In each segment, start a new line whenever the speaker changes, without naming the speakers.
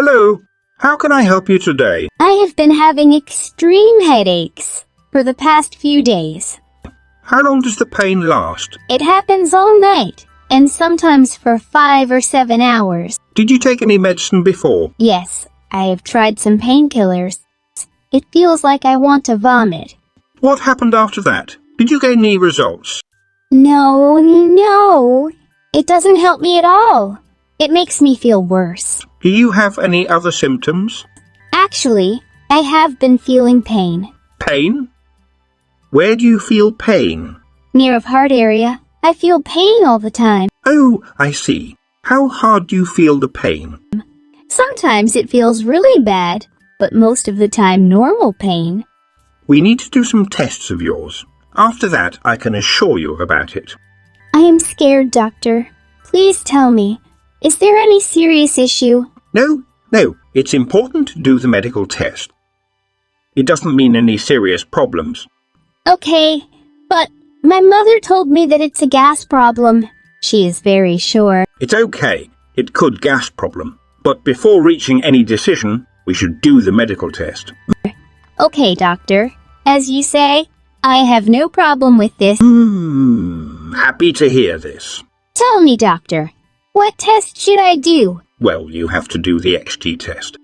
Hello. How can I help you today?
I have been having extreme headaches for the past few days.
How long does the pain last?
It happens all night, and sometimes for 5 or 7 hours.
Did you take any medicine before?
Yes, I have tried some painkillers. It feels like I want to vomit.
What happened after that? Did you get any results?
No. It doesn't help me at all. It makes me feel worse.
Do you have any other symptoms?
Actually, I have been feeling pain.
Pain? Where do you feel pain?
Near of heart area. I feel pain all the time.
Oh, I see. How hard do you feel the pain?
Sometimes it feels really bad, but most of the time normal pain.
We need to do some tests of yours. After that, I can assure you about it.
I am scared, doctor. Please tell me, is there any serious issue?
No. It's important to do the medical test. It doesn't mean any serious problems.
Okay, but my mother told me that it's a gas problem. She is very sure.
It's okay. It could gas problem. But before reaching any decision, we should do the medical test.
Okay, doctor. As you say, I have no problem with this.
Happy to hear this.
Tell me, doctor, what test should I do?
Well, you have to do the XG test.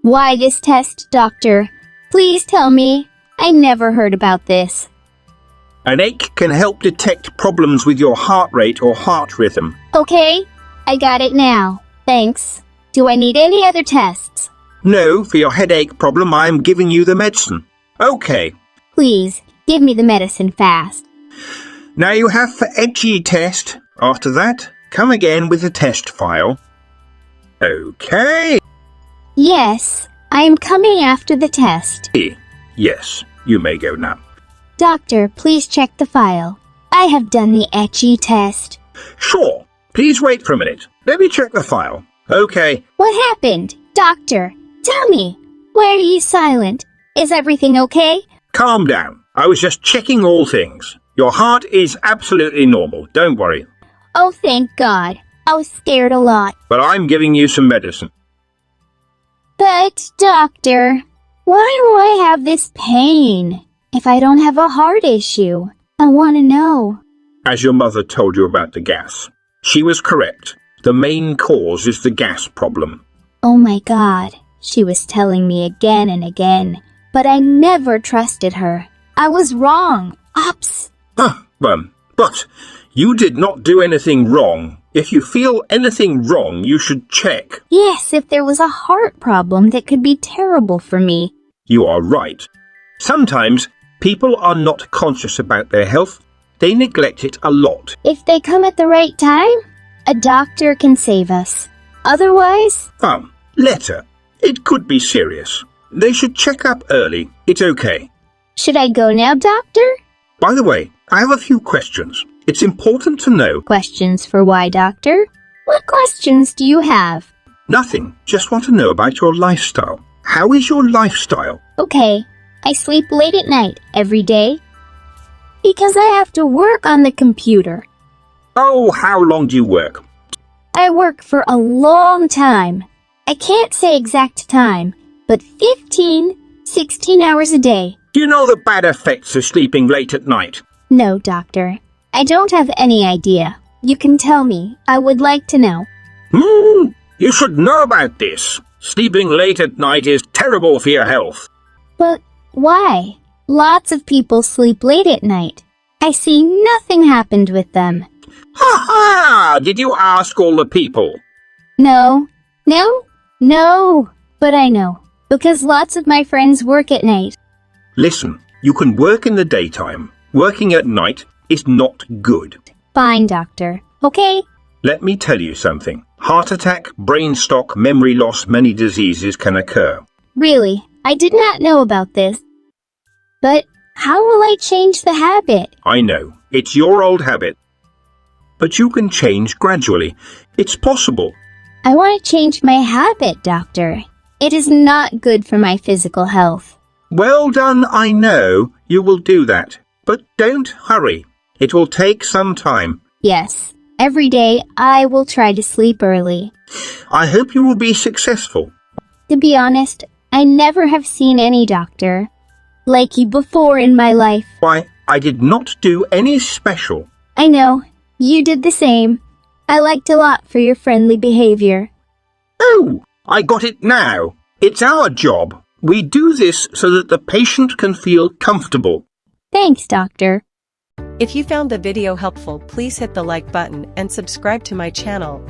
Why this test, doctor? Please tell me. I never heard about this.
An ache can help detect problems with your heart rate or heart rhythm.
Okay, I got it now. Thanks. Do I need any other tests?
No, for your headache problem, I am giving you the medicine. Okay.
Please, give me the medicine fast.
Now you have the XG test. After that, come again with the test file. Okay.
Yes, I am coming after the test.
Yes, you may go now.
Doctor, please check the file. I have done the XG test.
Sure. Please wait for a minute. Let me check the file. Okay.
What happened? Doctor, tell me. Why are you silent? Is everything okay?
Calm down. I was just checking all things. Your heart is absolutely normal. Don't worry.
Oh, thank God. I was scared a lot.
But I'm giving you some medicine.
But, doctor, why do I have this pain? If I don't have a heart issue, I want to know.
As your mother told you about the gas, she was correct. The main cause is the gas problem.
Oh my God, she was telling me again and again, but I never trusted her. I was wrong. Oops.
But you did not do anything wrong. If you feel anything wrong, you should check.
Yes, if there was a heart problem that could be terrible for me.
You are right. Sometimes people are not conscious about their health. They neglect it a lot.
If they come at the right time, a doctor can save us. Otherwise...
Letter. It could be serious. They should check up early. It's okay.
Should I go now, doctor?
By the way, I have a few questions. It's important to know.
Questions for why, doctor? What questions do you have?
Nothing. Just want to know about your lifestyle. How is your lifestyle?
Okay. I sleep late at night every day because I have to work on the computer.
Oh, how long do you work?
I work for a long time. I can't say exact time, but 16 hours a day.
Do you know the bad effects of sleeping late at night?
No, doctor. I don't have any idea. You can tell me. I would like to know.
You should know about this. Sleeping late at night is terrible for your health.
But why? Lots of people sleep late at night. I see nothing happened with them.
Ha! Did you ask all the people?
No. But I know, because lots of my friends work at night.
Listen, you can work in the daytime. Working at night is not good.
Fine, doctor. Okay?
Let me tell you something. Heart attack, brain shock, memory loss, many diseases can occur.
Really? I did not know about this. But how will I change the habit?
I know, it's your old habit. But you can change gradually. It's possible.
I want to change my habit, doctor. It is not good for my physical health.
Well done, I know. You will do that. But don't hurry. It will take some time.
Yes. Every day I will try to sleep early.
I hope you will be successful.
To be honest, I never have seen any doctor like you before in my life.
Why, I did not do any special.
I know, you did the same. I liked a lot for your friendly behavior.
Oh, I got it now. It's our job. We do this so that the patient can feel comfortable.
Thanks, doctor.
If you found the video helpful, please hit the like button and subscribe to my channel.